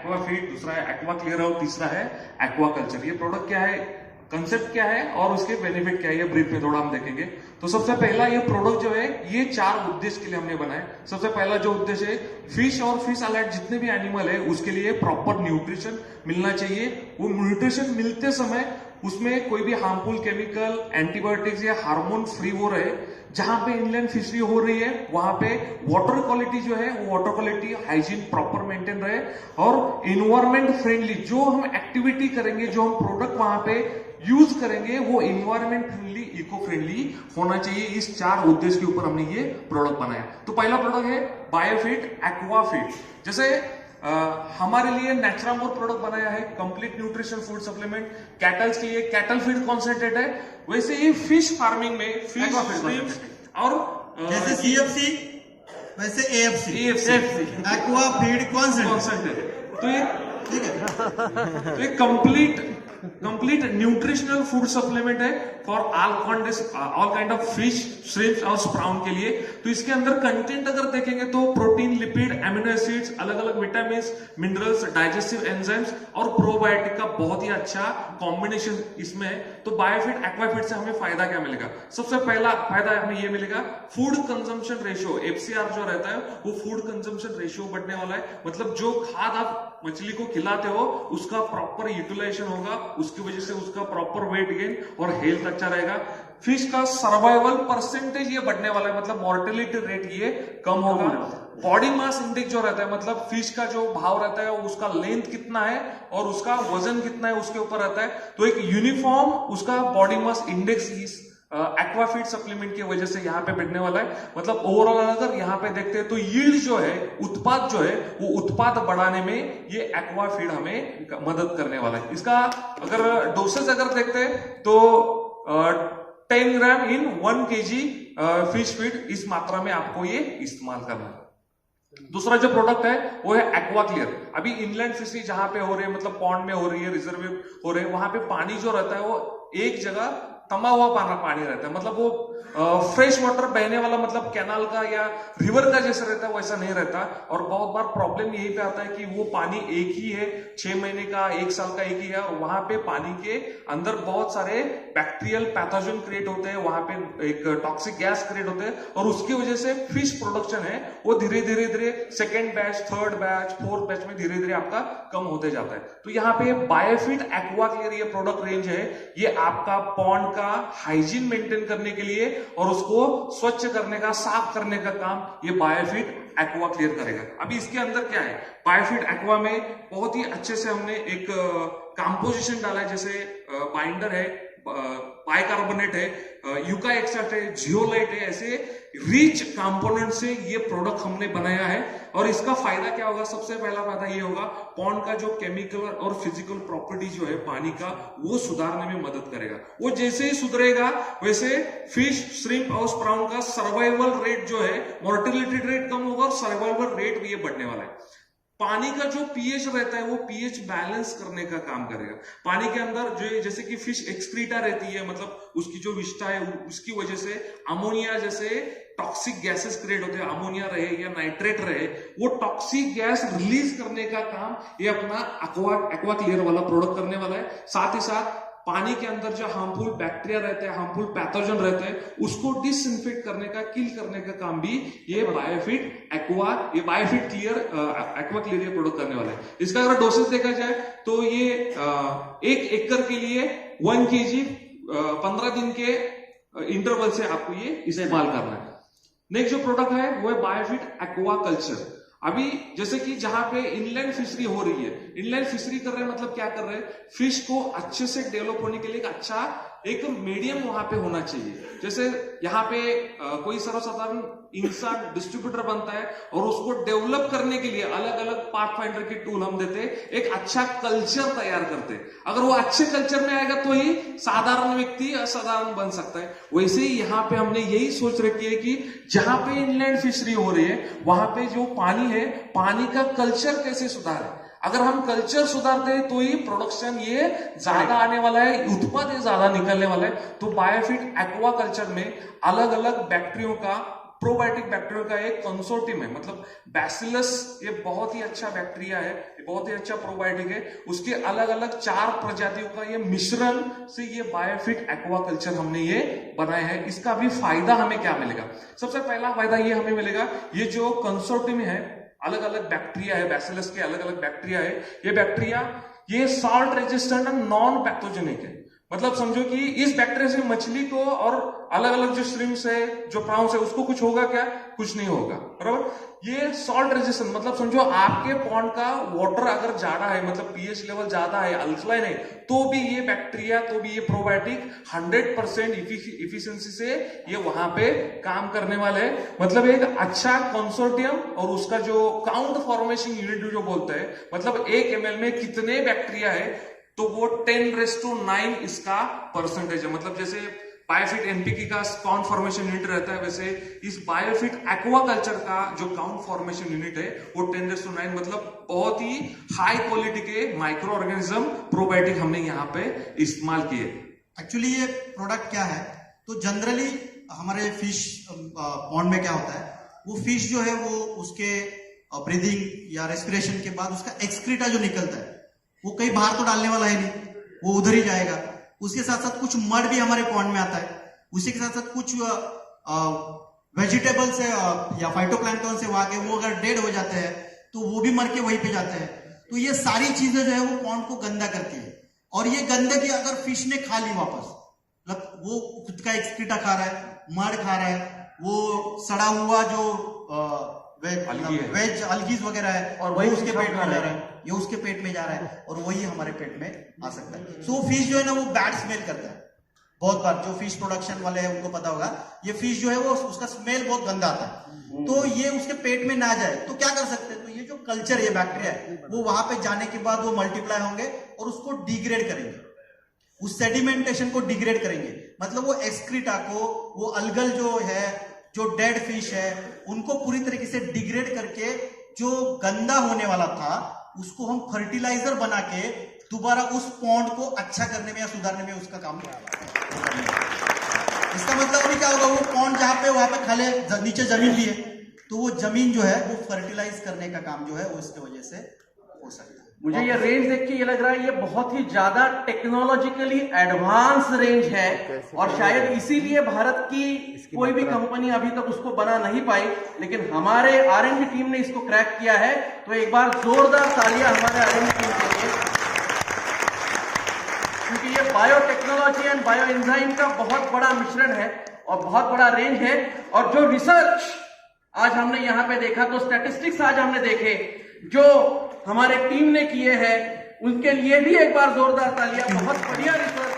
एक्वाफीड, दूसरा है aqua clear और तीसरा है एक्वाकल्चर। ये प्रोडक्ट क्या है, कंसेप्ट क्या है और उसके बेनिफिट क्या है, ये ब्रीफ में थोड़ा हम देखेंगे। तो सबसे पहला ये प्रोडक्ट जो है ये 4 उद्देश्य के लिए हमने बनाया। सबसे पहला जो उद्देश्य है, फिश और फिश अलाइड जितने भी एनिमल है उसके लिए प्रॉपर न्यूट्रिशन मिलना चाहिए। वो न्यूट्रिशन मिलते समय उसमें कोई भी हार्मफुल केमिकल, एंटीबायोटिक्स या हार्मोन फ्री वो रहे। जहां पे इनलैंड फिशरी हो रही है वहां पे वाटर क्वालिटी जो है वो water quality hygiene proper maintain रहे और इन्वायरमेंट फ्रेंडली जो हम एक्टिविटी करेंगे, जो हम प्रोडक्ट वहां पे यूज करेंगे वो इन्वायरमेंट फ्रेंडली, इको फ्रेंडली होना चाहिए। इस 4 उद्देश्य के ऊपर हमने ये प्रोडक्ट बनाया। तो पहला प्रोडक्ट है बायोफिट एक्वाफिट। जैसे हमारे लिए नेचुरामोर प्रोडक्ट बनाया है, complete nutrition food supplement. Kettles के लिए कैटल फीड कॉन्सेंट्रेट है, वैसे ही फिश फार्मिंग में फिश श्रिम्प्स और जैसे सीएफसी वैसे एएफसी एक्वा फीड कॉन्सेंट्रेट। तो ये ठीक है, तो ये कंप्लीट न्यूट्रिशनल फूड सप्लीमेंट है for all kind of fish, shrimps और स्प्राउन के लिए। तो इसके अंदर कंटेंट अगर देखेंगे तो प्रोटीन, लिपिड, एमिनो एसिड्स, अलग अलग विटामिन, मिनरल्स, डाइजेस्टिव एंजाइम्स और प्रोबायोटिक का बहुत ही अच्छा कॉम्बिनेशन इसमें है। तो बायोफिट एक्वाफिट से हमें फायदा क्या मिलेगा? सबसे पहला फायदा हमें ये मिलेगा, फूड कंजम्पशन रेशियो, एफसीआर जो रहता है वो फूड कंजम्पशन रेशियो बढ़ने वाला है। मतलब जो खाद आप मछली को खिलाते हो उसका प्रॉपर यूटिलाइजेशन होगा, उसकी वजह से उसका प्रॉपर वेट गेन और हेल्थ अच्छा रहेगा। फिश का सर्वाइवल परसेंटेज ये बढ़ने वाला है, मतलब मॉर्टेलिटी रेट ये कम होगा। बॉडी मास इंडेक्स जो रहता है, मतलब फिश का जो भाव रहता है उसका लेंथ कितना है और उसका वजन कितना है उसके ऊपर रहता है। तो एक यूनिफॉर्म उसका बॉडी मास इंडेक्स इस एक्वाफीड सप्लीमेंट की वजह से यहाँ पे बढ़ने वाला है। मतलब ओवरऑल अगर यहाँ पे देखते हैं तो यील्ड जो है, उत्पाद जो है वो उत्पाद बढ़ाने में ये एक्वाफीड हमें मदद करने वाला है। इसका अगर डोसेज अगर देखते हैं तो 10 ग्राम इन 1 kg फिश फीड, इस मात्रा में आपको ये इस्तेमाल करना है। दूसरा जो प्रोडक्ट है वो है एक्वा क्लियर। अभी इनलैंड फिशरी जहां पे हो रही है, मतलब पॉन्ड में हो रही है, रिजर्व हो रहे हैं, वहां पे पानी जो रहता है वो एक जगह थमा हुआ पानी रहता है। मतलब वो फ्रेश वाटर बहने वाला, मतलब कैनाल का या रिवर का जैसा रहता है वैसा नहीं रहता। और बहुत बार प्रॉब्लम यही पे आता है कि वो पानी एक ही है, 6 महीने का, 1 साल का एक ही है, और वहां पे पानी के अंदर बहुत सारे बैक्टीरियल पैथोजन क्रिएट होते हैं, वहां पे एक टॉक्सिक गैस क्रिएट होते हैं और उसकी वजह से फिश प्रोडक्शन है वो धीरे धीरे second batch, third batch, fourth batch में धीरे धीरे आपका कम होते जाता है। तो यहाँ पे बायोफिट एक्वा क्लियर ये प्रोडक्ट रेंज है, ये आपका पॉन्ड का हाइजीन मेंटेन करने के लिए और उसको स्वच्छ करने का, साफ करने का काम ये बायोफिट एक्वा क्लियर करेगा। अभी इसके अंदर क्या है, बायोफिट एक्वा में बहुत ही अच्छे से हमने एक कंपोजिशन डाला है, जैसे बाइंडर है, बाइकार्बोनेट है, यूका एक्सट्रैक्ट है, जियोलाइट है, ऐसे रिच कंपोनेंट से ये प्रोडक्ट हमने बनाया है। और इसका फायदा क्या होगा? सबसे पहला फायदा ये होगा, पॉन्ड का जो केमिकल और फिजिकल प्रॉपर्टी जो है पानी का, वो सुधारने में मदद करेगा। वो जैसे ही सुधरेगा वैसे फिश, श्रिम्प और स्प्राउन का सर्वाइवल रेट जो है, मोर्टेलिटी रेट कम होगा और सर्वाइवल रेट भी ये बढ़ने वाला है। पानी का जो पीएच रहता है वो पीएच बैलेंस करने का काम करेगा। पानी के अंदर जो जैसे कि फिश एक्सक्रीटा रहती है, मतलब उसकी जो विष्ठा है उसकी वजह से अमोनिया जैसे टॉक्सिक गैसेस क्रिएट होते हैं, अमोनिया रहे या नाइट्रेट रहे, वो टॉक्सिक गैस रिलीज करने का काम ये अपना एक्वा क्लियर वाला प्रोडक्ट करने वाला है। साथ ही साथ पानी के अंदर जो हार्मफुल बैक्टीरिया रहते हैं, हार्मफुल पैथोजन रहते हैं, उसको डिसइंफेक्ट करने का, किल करने का काम भी ये बायोफिट क्लियर एक्वा क्लियर ये प्रोडक्ट करने वाला है। इसका अगर डोसेज देखा जाए तो ये 1 एकड़ के लिए 1 kg 15 दिन के इंटरवल से आपको ये इस्तेमाल करना है। नेक्स्ट जो प्रोडक्ट है वो है बायोफिट एक्वा कल्चर। अभी जैसे कि जहां पे इनलैंड फिशरी हो रही है, इनलैंड फिशरी कर रहे हैं, मतलब क्या कर रहे हैं, फिश को अच्छे से डेवलप होने के लिए एक अच्छा एक मीडियम वहां पे होना चाहिए। जैसे यहाँ पे कोई सर्वसाधारण इंसान डिस्ट्रीब्यूटर बनता है और उसको डेवलप करने के लिए अलग अलग पाथफाइंडर की टूल हम देते हैं, एक अच्छा कल्चर तैयार करते हैं। अगर वो अच्छे कल्चर में आएगा तो ही साधारण व्यक्ति असाधारण बन सकता है। वैसे ही यहाँ पे हमने यही सोच रखी है कि जहां पे इनलैंड फिशरी हो रही है वहां पे जो पानी है, पानी का कल्चर कैसे सुधारे। अगर हम कल्चर सुधारते हैं तो ही प्रोडक्शन ये ज्यादा आने वाला है, उत्पाद ये ज्यादा निकलने वाला है। तो बायोफिट एक्वा कल्चर में अलग अलग बैक्टीरियो का प्रोबायोटिक बैक्टीरिया का एक कंसोर्टियम है। मतलब बैसिलस ये बहुत ही अच्छा बैक्टीरिया है, ये बहुत ही अच्छा प्रोबायोटिक है। उसके अलग अलग 4 प्रजातियों का ये मिश्रण से ये बायोफिट एक्वाकल्चर हमने ये बनाया है। इसका भी फायदा हमें क्या मिलेगा? सबसे पहला फायदा ये हमें मिलेगा, ये जो कंसोर्टियम है, अलग अलग बैक्टीरिया है, बैसिलस के अलग अलग बैक्टीरिया है, ये बैक्टीरिया ये salt resistant and non pathogenic है। मतलब समझो कि इस बैक्टीरिया से मछली को और अलग अलग जो श्रिम्प्स है, जो प्राउंस है, उसको कुछ होगा क्या? कुछ नहीं होगा, बराबर। ये सॉल्ट रेजिस्टेंट, मतलब समझो आपके पॉन्ड का वाटर अगर ज्यादा है, मतलब पीएच लेवल ज्यादा है, अल्कलाइन है, तो भी ये बैक्टीरिया, तो भी ये प्रोबायोटिक 100% इफिशिएंसी से ये वहां पे काम करने वाले हैं। मतलब एक अच्छा कंसोर्टियम और उसका जो काउंट फॉर्मेशन यूनिट जो बोलते हैं, मतलब 1 ml में कितने बैक्टीरिया है, तो वो 10⁹ इसका परसेंटेज है। मतलब जैसे बायोफिट एनपीके का काउंट फॉर्मेशन यूनिट रहता है, वैसे इस बायोफिट एक्वाकल्चर का जो काउंट फॉर्मेशन यूनिट है वो 10⁹, मतलब बहुत ही हाई क्वालिटी के माइक्रो ऑर्गेनिज्म प्रोबायोटिक हमने यहाँ पे इस्तेमाल किए। एक्चुअली ये प्रोडक्ट क्या है, तो जनरली हमारे फिश पॉन्ड में क्या होता है, वो फिश जो है वो उसके ब्रीदिंग या रेस्पिरेशन के बाद उसका एक्सक्रीटा जो निकलता है वो कहीं बाहर तो डालने वाला है नहीं, वो उधर ही जाएगा। उसके साथ साथ कुछ मड भी हमारे पॉन्ड में आता है, उसी के साथ साथ कुछ वेजिटेबल्स है या फाइटोप्लैंक्टन से वहां के, वो अगर डेड हो जाते हैं तो वो भी मर के वहीं पे जाते हैं। तो ये सारी चीजें जो है वो पॉन्ड को गंदा करती है, और ये गंदगी अगर फिश ने खा ली वापस, मतलब वो खुद का एक्सक्रीटा खा रहा है, मड खा रहा है, वो सड़ा हुआ जो वेज अलगीज वगैरह है, और वही उसके पेट में जा रहा है, ये उसके पेट में जा रहा है, और वही हमारे पेट में आ सकता है। सो फिश जो है ना वो बैड स्मेल करता है। बहुत बार जो फिश प्रोडक्शन वाले हैं उनको पता होगा, ये फिश जो है वो उसका स्मेल बहुत गंदा आता है, तो ये उसके पेट में ना जाए तो क्या कर सकते हैं, तो ये जो कल्चर है, बैक्टीरिया है, वो वहां पे जाने के बाद वो मल्टीप्लाई होंगे और उसको डिग्रेड करेंगे, उस सेडिमेंटेशन को डिग्रेड करेंगे। मतलब वो एक्सक्रीटा को, वो अलगल जो है, जो डेड फिश है, उनको पूरी तरीके से डिग्रेड करके जो गंदा होने वाला था उसको हम फर्टिलाइजर बना के दोबारा उस पॉन्ड को अच्छा करने में या सुधारने में उसका काम करेगा। इसका मतलब अभी क्या होगा, वो पॉन्ड जहां पे, वहां पे खाले नीचे जमीन भी है, तो वो जमीन जो है वो फर्टिलाइज करने का काम जो है वो इसकी वजह से हो सकता है। मुझे ये रेंज देख के ये लग रहा है ये बहुत ही ज्यादा टेक्नोलॉजिकली एडवांस रेंज है, और शायद इसीलिए भारत की कोई भी कंपनी अभी तक उसको बना नहीं पाई, लेकिन हमारे R&D टीम ने इसको क्रैक किया है। तो एक बार जोरदार तालियां हमारे R&D टीम के लिए, क्योंकि ये बायोटेक्नोलॉजी एंड बायो एंजाइम का बहुत बड़ा मिश्रण है और बहुत बड़ा रेंज है। और जो रिसर्च आज हमने यहाँ पे देखा, तो स्टैटिस्टिक्स आज हमने देखे जो हमारे टीम ने किए हैं, उनके लिए भी एक बार जोरदार तालियां। बहुत बढ़िया रिसर्च